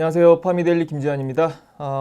안녕하세요. 파미데일리 김지환입니다.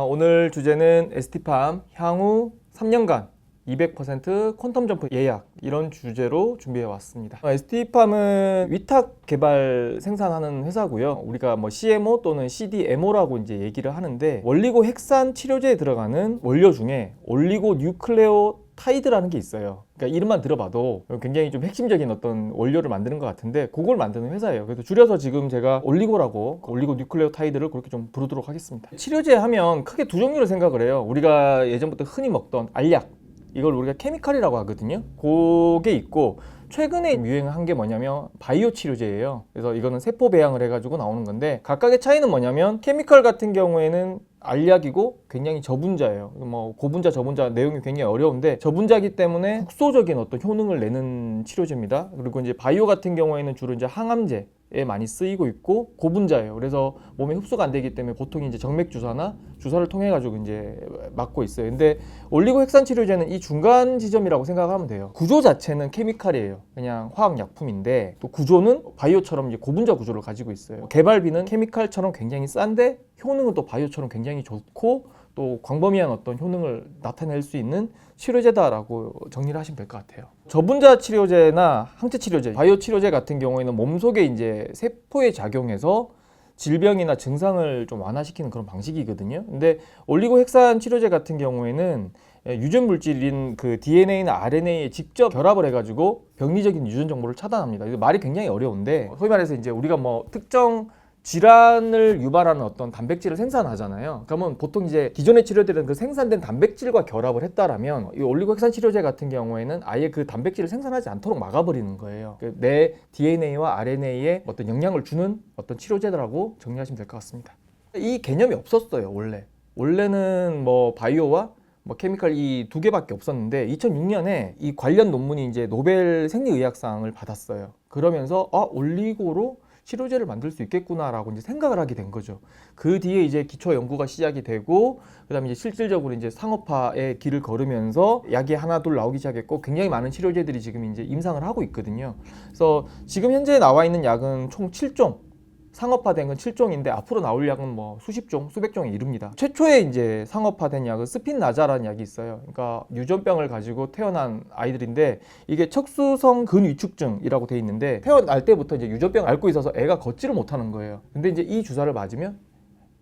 오늘 주제는 ST팜 향후 3년간 200% 퀀텀 점프 예약, 이런 주제로 준비해 왔습니다. ST팜은 위탁 개발 생산하는 회사고요. 우리가 뭐 CMO 또는 CDMO라고 이제 얘기를 하는데, 원리고 핵산 치료제에 들어가는 원료 중에 올리고 뉴클레오 타이드라는 게 있어요. 그러니까 이름만 들어봐도 굉장히 좀 핵심적인 어떤 원료를 만드는 것 같은데, 그걸 만드는 회사예요. 그래서 줄여서 지금 제가 올리고라고, 올리고 뉴클레오 타이드를 그렇게 좀 부르도록 하겠습니다. 치료제 하면 크게 두 종류를 생각을 해요. 우리가 예전부터 흔히 먹던 알약, 이걸 우리가 케미칼이라고 하거든요. 그게 있고, 최근에 유행한 게 뭐냐면 바이오 치료제예요. 그래서 이거는 세포 배양을 해가지고 나오는 건데, 각각의 차이는 뭐냐면 케미칼 같은 경우에는 알약이고 굉장히 저분자예요. 뭐 고분자, 저분자 내용이 굉장히 어려운데, 저분자이기 때문에 국소적인 어떤 효능을 내는 치료제입니다. 그리고 이제 바이오 같은 경우에는 주로 이제 항암제 에 많이 쓰이고 있고 고분자예요. 그래서 몸에 흡수가 안 되기 때문에 보통 이제 정맥 주사나 주사를 통해 가지고 이제 맞고 있어요. 근데 올리고 핵산 치료제는 이 중간 지점이라고 생각하면 돼요. 구조 자체는 케미칼이에요. 그냥 화학 약품인데, 또 구조는 바이오처럼 이제 고분자 구조를 가지고 있어요. 개발비는 케미칼처럼 굉장히 싼데, 효능은 또 바이오처럼 굉장히 좋고, 또 광범위한 어떤 효능을 나타낼 수 있는 치료제다라고 정리를 하시면 될 것 같아요. 저분자 치료제나 항체 치료제, 바이오 치료제 같은 경우에는 몸속에 이제 세포에 작용해서 질병이나 증상을 좀 완화시키는 그런 방식이거든요. 근데 올리고 핵산 치료제 같은 경우에는 유전 물질인 그 DNA나 RNA에 직접 결합을 해가지고 병리적인 유전 정보를 차단합니다. 이거 말이 굉장히 어려운데, 소위 말해서 이제 우리가 뭐 특정 질환을 유발하는 어떤 단백질을 생산하잖아요. 그러면 보통 이제 기존의 치료들은 그 생산된 단백질과 결합을 했다라면, 이 올리고핵산 치료제 같은 경우에는 아예 그 단백질을 생산하지 않도록 막아버리는 거예요. 내 DNA와 RNA에 어떤 영향을 주는 어떤 치료제라고 정리하시면 될 것 같습니다. 이 개념이 없었어요, 원래. 원래는 뭐 바이오와 뭐 케미칼 이 두 개밖에 없었는데, 2006년에 이 관련 논문이 이제 노벨 생리의학상을 받았어요. 그러면서 올리고로 치료제를 만들 수 있겠구나라고 이제 생각을 하게 된 거죠. 그 뒤에 이제 기초 연구가 시작이 되고, 그다음에 이제 실질적으로 이제 상업화의 길을 걸으면서 약이 하나 둘 나오기 시작했고, 굉장히 많은 치료제들이 지금 이제 임상을 하고 있거든요. 그래서 지금 현재 나와 있는 약은 총 7종, 상업화된 건 7종인데 앞으로 나올 약은 뭐 수십 종, 수백 종에 이릅니다. 최초에 이제 상업화된 약은 스핀라자라는 약이 있어요. 그러니까 유전병을 가지고 태어난 아이들인데, 이게 척수성 근위축증이라고 돼 있는데, 태어날 때부터 이제 유전병을 앓고 있어서 애가 걷지를 못하는 거예요. 근데 이제 이 주사를 맞으면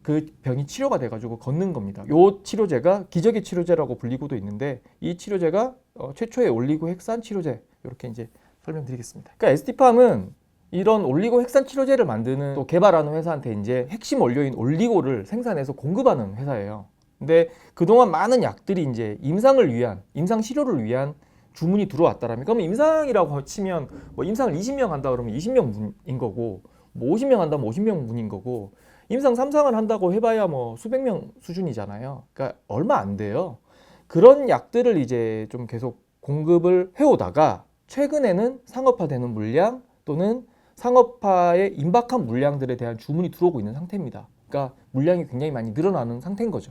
그 병이 치료가 돼가지고 걷는 겁니다. 이 치료제가 기적의 치료제라고 불리고도 있는데, 이 치료제가 최초의 올리고 핵산 치료제, 이렇게 이제 설명드리겠습니다. 그러니까 ST팜은 이런 올리고 핵산 치료제를 만드는, 또 개발하는 회사한테 이제 핵심 원료인 올리고를 생산해서 공급하는 회사예요. 근데 그동안 많은 약들이 이제 임상을 위한, 임상 치료를 위한 주문이 들어왔다라면, 그러면 임상이라고 치면 뭐 임상을 20명 한다 그러면 20명인 거고, 뭐 50명 한다면 50명분인 거고, 임상 3상을 한다고 해봐야 뭐 수백 명 수준이잖아요. 그러니까 얼마 안 돼요. 그런 약들을 이제 좀 계속 공급을 해오다가, 최근에는 상업화되는 물량 또는 상업화에 임박한 물량들에 대한 주문이 들어오고 있는 상태입니다. 그러니까 물량이 굉장히 많이 늘어나는 상태인 거죠.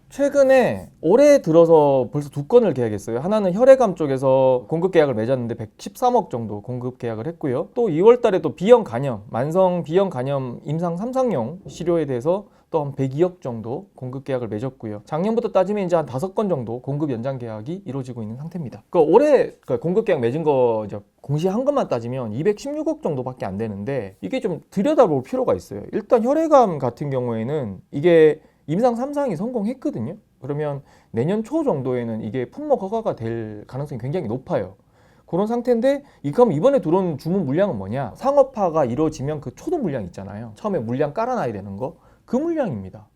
최근에 올해 들어서 벌써 두 건을 계약했어요. 하나는 혈액암 쪽에서 공급 계약을 맺었는데 113억 정도 공급 계약을 했고요. 또 2월 달에 또 B형 간염, 만성 B형 간염 임상 3상용 치료에 대해서 또 한 102억 정도 공급 계약을 맺었고요. 작년부터 따지면 이제 한 5건 정도 공급 연장 계약이 이루어지고 있는 상태입니다. 올해 공급 계약 맺은 거 이제 공시한 것만 따지면 216억 정도밖에 안 되는데, 이게 좀 들여다볼 필요가 있어요. 일단 혈액암 같은 경우에는 이게 임상 3상이 성공했거든요. 그러면 내년 초 정도에는 이게 품목 허가가 될 가능성이 굉장히 높아요. 그런 상태인데, 그럼 이번에 들어온 주문 물량은 뭐냐? 상업화가 이루어지면 그 초도 물량 있잖아요. 처음에 물량 깔아놔야 되는 거, 그 물량입니다.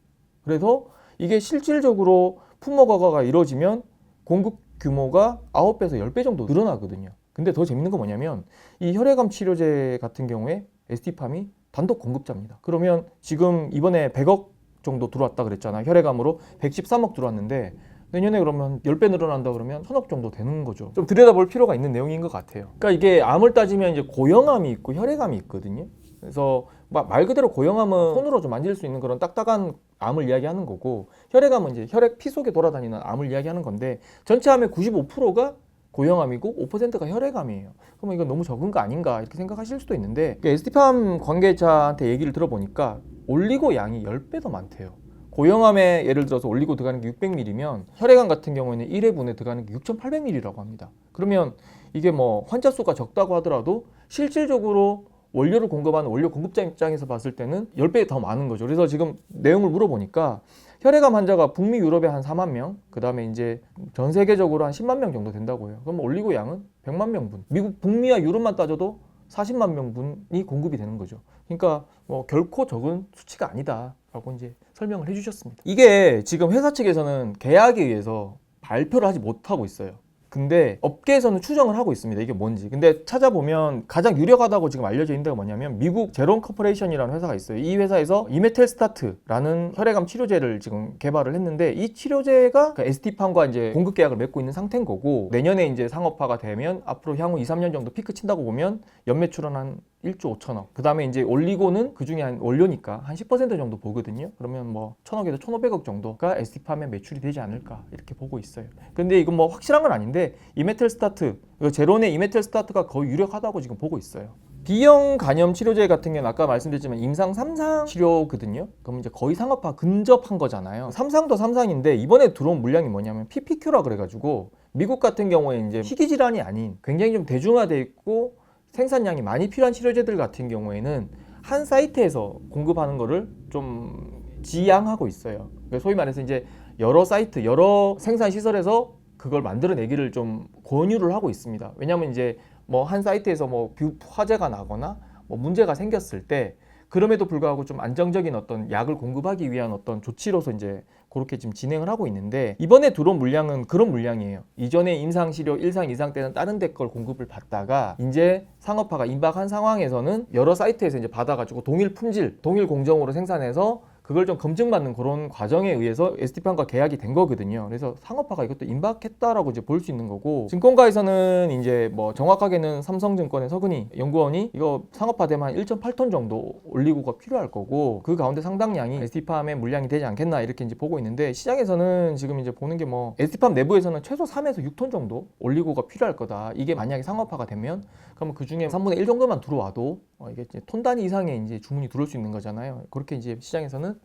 그래서 이게 실질적으로 품목 허가가 이루어지면 공급 규모가 9배에서 10배 정도 늘어나거든요. 근데 더 재밌는 건 뭐냐면, 이 혈액암 치료제 같은 경우에 ST팜이 단독 공급자입니다. 그러면 지금 이번에 100억 정도 들어왔다 그랬잖아. 혈액암으로 113억 들어왔는데, 내년에 그러면 10배 늘어난다 그러면 1000억 정도 되는 거죠. 좀 들여다볼 필요가 있는 내용인 것 같아요. 그러니까 이게 암을 따지면 이제 고형암이 있고 혈액암이 있거든요. 그래서 말 그대로 고형암은 손으로 좀 만질 수 있는 그런 딱딱한 암을 이야기하는 거고, 혈액암은 이제 혈액 피 속에 돌아다니는 암을 이야기하는 건데, 전체 암의 95%가 고형암이고 5%가 혈액암이에요. 그러면 이건 너무 적은 거 아닌가 이렇게 생각하실 수도 있는데, ST팜 관계자한테 얘기를 들어보니까 올리고 양이 10배 더 많대요. 고형암에 예를 들어서 올리고 들어가는 게 600ml면 혈액암 같은 경우에는 1회분에 들어가는 게 6,800ml라고 합니다. 그러면 이게 뭐 환자 수가 적다고 하더라도 실질적으로 원료를 공급하는 원료 공급자 입장에서 봤을 때는 10배 더 많은 거죠. 그래서 지금 내용을 물어보니까 혈액암 환자가 북미 유럽에 한 4만 명, 그 다음에 이제 전 세계적으로 한 10만 명 정도 된다고 해요. 그럼 올리고 양은 100만 명분. 미국 북미와 유럽만 따져도 40만 명분이 공급이 되는 거죠. 그러니까 뭐 결코 적은 수치가 아니다라고 이제 설명을 해주셨습니다. 이게 지금 회사 측에서는 계약에 의해서 발표를 하지 못하고 있어요. 근데 업계에서는 추정을 하고 있습니다. 이게 뭔지. 근데 찾아보면 가장 유력하다고 지금 알려져 있는 데가 뭐냐면 미국 제롬 커퍼레이션이라는 회사가 있어요. 이 회사에서 이메텔스타트라는 혈액암 치료제를 지금 개발을 했는데 이 치료제가 ST팜과 이제 공급 계약을 맺고 있는 상태인 거고 내년에 이제 상업화가 되면 앞으로 향후 2, 3년 정도 피크 친다고 보면 연매출은 한 1조 5천억. 그 다음에 이제 올리고는 그 중에 한 원료니까 한 10% 정도 보거든요. 그러면 뭐 1,000억에서 1,500억 정도가 ST팜의 매출이 되지 않을까 이렇게 보고 있어요. 근데 이건 뭐 확실한 건 아닌데 이메텔스타트, 제론의 이메텔스타트가 거의 유력하다고 지금 보고 있어요. B형 간염 치료제 같은 경우는 아까 말씀드렸지만 임상 3상 치료거든요. 그럼 이제 거의 상업화 근접한 거잖아요. 3상도 3상인데 이번에 들어온 물량이 뭐냐면 PPQ라 그래가지고 미국 같은 경우에 이제 희귀 질환이 아닌 굉장히 좀 대중화돼 있고 생산량이 많이 필요한 치료제들 같은 경우에는 한 사이트에서 공급하는 거를 좀 지양하고 있어요. 소위 말해서 이제 여러 사이트, 여러 생산 시설에서 그걸 만들어내기를 좀 권유를 하고 있습니다. 왜냐하면 이제 뭐 한 사이트에서 뭐 화재가 나거나 뭐 문제가 생겼을 때 그럼에도 불구하고 좀 안정적인 어떤 약을 공급하기 위한 어떤 조치로서 이제 그렇게 지금 진행을 하고 있는데 이번에 들어온 물량은 그런 물량이에요. 이전에 임상시료 1상, 2상 때는 다른 데 걸 공급을 받다가 이제 상업화가 임박한 상황에서는 여러 사이트에서 이제 받아가지고 동일 품질, 동일 공정으로 생산해서 그걸 좀 검증받는 그런 과정에 의해서 ST팜과 계약이 된 거거든요. 그래서 상업화가 이것도 임박했다라고 이제 볼 수 있는 거고 증권가에서는 이제 뭐 정확하게는 삼성증권의 서근희 연구원이 이거 상업화되면 한 1.8톤 정도 올리고가 필요할 거고 그 가운데 상당량이 ST팜의 물량이 되지 않겠나 이렇게 이제 보고 있는데 시장에서는 지금 이제 보는 게 뭐 ST팜 내부에서는 최소 3에서 6톤 정도 올리고가 필요할 거다. 이게 만약에 상업화가 되면 그러면 그 중에 3분의 1 정도만 들어와도 이게 이제 톤 단위 이상의 이제 주문이 들어올 수 있는 거잖아요. 그렇게 이제 시장에서는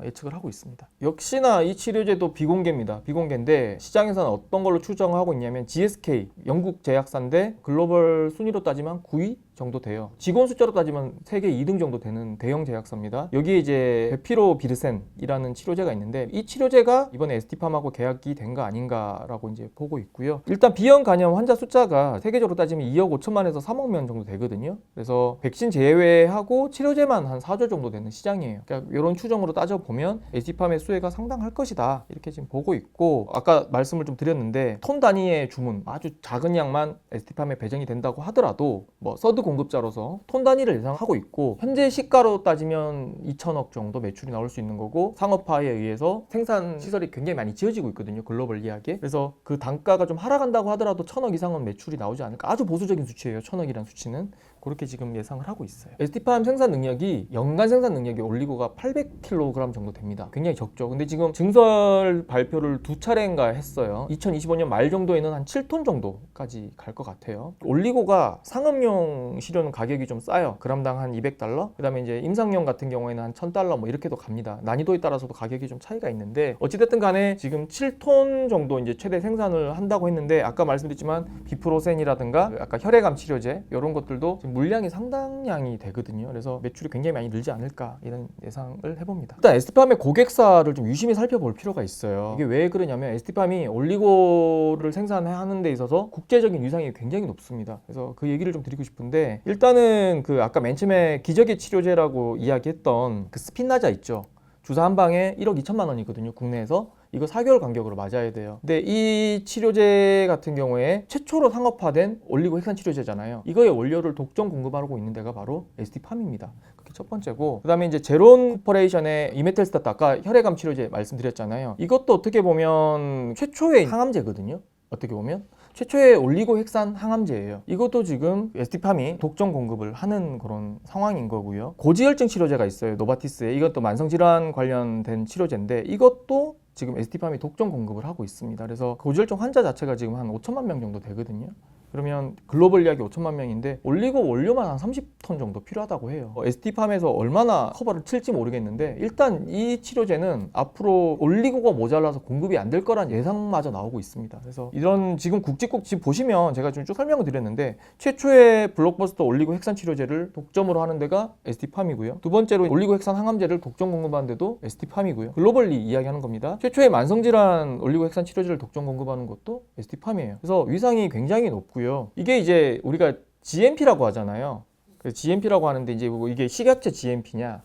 예측을 하고 있습니다. 역시나 이 치료제도 비공개입니다. 비공개인데 시장에서는 어떤 걸로 추정을 하고 있냐면 GSK, 영국 제약사인데 글로벌 순위로 따지면 9위 정도 돼요. 직원 숫자로 따지면 세계 2등 정도 되는 대형 제약사입니다. 여기에 이제 베피로비르센이라는 치료제가 있는데 이 치료제가 이번에 ST팜하고 계약이 된 거 아닌가라고 이제 보고 있고요. 일단 B형 간염 환자 숫자가 세계적으로 따지면 2억 5천만에서 3억 명 정도 되거든요. 그래서 백신 제외하고 치료제만 한 4조 정도 되는 시장이에요. 그러니까 이런 추정으로 따져보면 ST팜의 수혜가 상당할 것이다. 이렇게 지금 보고 있고 아까 말씀을 좀 드렸는데 톤 단위의 주문 아주 작은 양만 ST팜에 배정이 된다고 하더라도 뭐 서드 공급자로서 톤 단위를 예상하고 있고 현재 시가로 따지면 2천억 정도 매출이 나올 수 있는 거고 상업화에 의해서 생산 시설이 굉장히 많이 지어지고 있거든요. 글로벌 이야기에. 그래서 그 단가가 좀 하락한다고 하더라도 1,000억 이상은 매출이 나오지 않을까. 아주 보수적인 수치예요. 1,000억이라는 수치는. 그렇게 지금 예상을 하고 있어요. ST팜 생산 능력이 연간 생산 능력이 올리고가 800kg 정도 됩니다. 굉장히 적죠. 근데 지금 증설 발표를 2차례인가 했어요. 2025년 말 정도에는 한 7톤 정도까지 갈 것 같아요. 올리고가 상업용 시료는 가격이 좀 싸요. 그람당 한 200달러. 그다음에 이제 임상용 같은 경우에는 한 1,000달러 뭐 이렇게도 갑니다. 난이도에 따라서도 가격이 좀 차이가 있는데 어찌됐든 간에 지금 7톤 정도 이제 최대 생산을 한다고 했는데 아까 말씀드렸지만 비프로센이라든가 아까 혈액암 치료제 이런 것들도 지금 물량이 상당량이 되거든요. 그래서 매출이 굉장히 많이 늘지 않을까 이런 예상을 해봅니다. 일단 ST팜의 고객사를 좀 유심히 살펴볼 필요가 있어요. 이게 왜 그러냐면 ST팜이 올리고를 생산하는 데 있어서 국제적인 위상이 굉장히 높습니다. 그래서 그 얘기를 좀 드리고 싶은데 일단은 그 아까 맨 처음에 기적의 치료제라고 이야기했던 그 스핀라자 있죠. 주사 한 방에 1억 2천만 원이거든요. 국내에서. 이거 4개월 간격으로 맞아야 돼요. 근데 이 치료제 같은 경우에 최초로 상업화된 올리고 핵산 치료제잖아요. 이거의 원료를 독점 공급하고 있는 데가 바로 ST팜입니다. 그게 첫 번째고 그 다음에 이제 제론 코퍼레이션의 이메텔스타트 아까 혈액암 치료제 말씀드렸잖아요. 이것도 어떻게 보면 최초의 항암제거든요. 어떻게 보면 최초의 올리고 핵산 항암제예요. 이것도 지금 ST팜이 독점 공급을 하는 그런 상황인 거고요. 고지혈증 치료제가 있어요. 노바티스에. 이것도 만성질환 관련된 치료제인데 이것도 지금 ST팜이 독점 공급을 하고 있습니다. 그래서 고지혈증 환자 자체가 지금 한 5천만 명 정도 되거든요. 그러면 글로벌 예약이 5천만 명인데 올리고 원료만 한 30톤 정도 필요하다고 해요. ST팜에서 얼마나 커버를 칠지 모르겠는데 일단 이 치료제는 앞으로 올리고가 모자라서 공급이 안 될 거란 예상마저 나오고 있습니다. 그래서 이런 지금 굵직굵 지금 보시면 제가 좀 쭉 설명을 드렸는데 최초의 블록버스터 올리고 핵산 치료제를 독점으로 하는 데가 ST팜이고요. 두 번째로 올리고 핵산 항암제를 독점 공급하는 데도 ST팜이고요. 글로벌리 이야기하는 겁니다. 최초의 만성질환 올리고 핵산 치료제를 독점 공급하는 것도 ST팜이에요. 그래서 위상이 굉장히 높고요. 이게 이제 우리가 GMP라고 하잖아요. GMP라고 하는데 이제 뭐 이게 식약처 GMP냐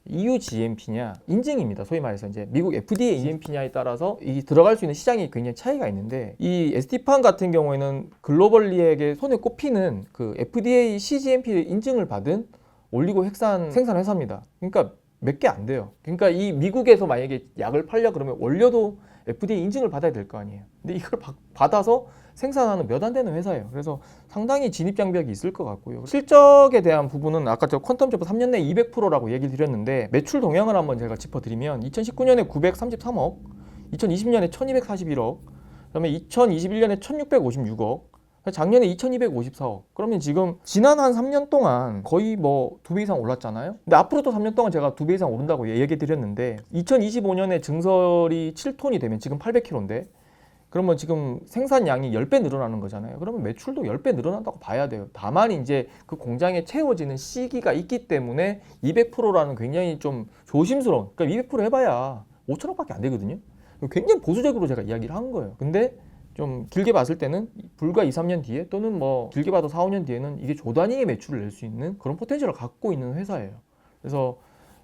EU GMP냐 인증입니다. 소위 말해서 이제 미국 FDA GMP냐에 따라서 이 들어갈 수 있는 시장이 굉장히 차이가 있는데 이 ST팜 같은 경우에는 글로벌리에게 손에 꼽히는 그 FDA CGMP 인증을 받은 올리고 핵산 생산 회사입니다. 그러니까 몇 개 안 돼요. 그러니까 이 미국에서 만약에 약을 팔려 그러면 원료도 FDA 인증을 받아야 될 거 아니에요. 근데 이걸 받아서 생산하는 몇 안 되는 회사예요. 그래서 상당히 진입 장벽이 있을 것 같고요. 실적에 대한 부분은 아까 저 퀀텀 점프 3년 내에 200%라고 얘기를 드렸는데 매출 동향을 한번 제가 짚어드리면 2019년에 933억, 2020년에 1241억, 그다음에 2021년에 1656억, 작년에 2254억. 그러면 지금 지난 한 3년 동안 거의 뭐 2배 이상 올랐잖아요. 근데 앞으로도 3년 동안 제가 2배 이상 오른다고 얘기 드렸는데 2025년에 증설이 7톤이 되면 지금 800kg인데 그러면 지금 생산량이 10배 늘어나는 거잖아요. 그러면 매출도 10배 늘어난다고 봐야 돼요. 다만 이제 그 공장에 채워지는 시기가 있기 때문에 200%라는 굉장히 좀 조심스러운, 그러니까 200% 해봐야 5천억밖에 안 되거든요. 굉장히 보수적으로 제가 이야기를 한 거예요. 근데 좀 길게 봤을 때는 불과 2, 3년 뒤에 또는 뭐 길게 봐도 4, 5년 뒤에는 이게 조 단위의 매출을 낼 수 있는 그런 포텐셜을 갖고 있는 회사예요. 그래서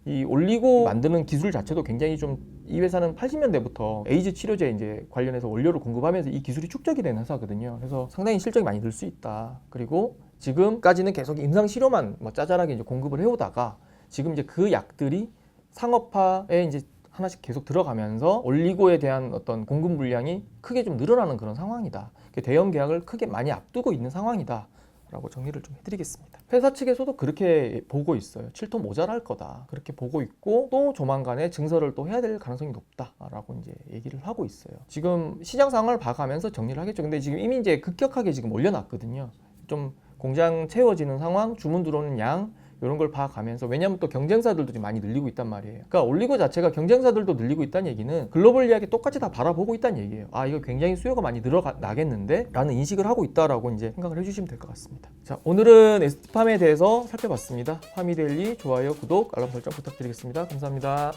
이 올리고 만드는 기술 자체도 굉장히 좀 이 회사는 80년대부터 에이즈 치료제 이제 관련해서 원료를 공급하면서 이 기술이 축적이 된 회사거든요. 그래서 상당히 실적이 많이 늘 수 있다. 그리고 지금까지는 계속 임상 실험만 뭐 짜잘하게 이제 공급을 해오다가 지금 이제 그 약들이 상업화에 이제 하나씩 계속 들어가면서 올리고에 대한 어떤 공급 물량이 크게 좀 늘어나는 그런 상황이다. 대형 계약을 크게 많이 앞두고 있는 상황이다. 라고 정리를 좀 해드리겠습니다. 회사 측에서도 그렇게 보고 있어요. 7톤 모자랄 거다. 그렇게 보고 있고 또 조만간에 증설을 또 해야 될 가능성이 높다라고 이제 얘기를 하고 있어요. 지금 시장 상황을 봐가면서 정리를 하겠죠. 근데 지금 이미 이제 급격하게 지금 올려놨거든요. 좀 공장 채워지는 상황, 주문 들어오는 양 이런 걸 봐가면서 왜냐하면 또 경쟁사들도 좀 많이 늘리고 있단 말이에요. 그러니까 올리고 자체가 경쟁사들도 늘리고 있다는 얘기는 글로벌 이야기 똑같이 다 바라보고 있다는 얘기예요. 아 이거 굉장히 수요가 많이 늘어나겠는데? 라는 인식을 하고 있다라고 이제 생각을 해주시면 될 것 같습니다. 자 오늘은 ST팜에 대해서 살펴봤습니다. 파미데일리 좋아요, 구독, 알람 설정 부탁드리겠습니다. 감사합니다.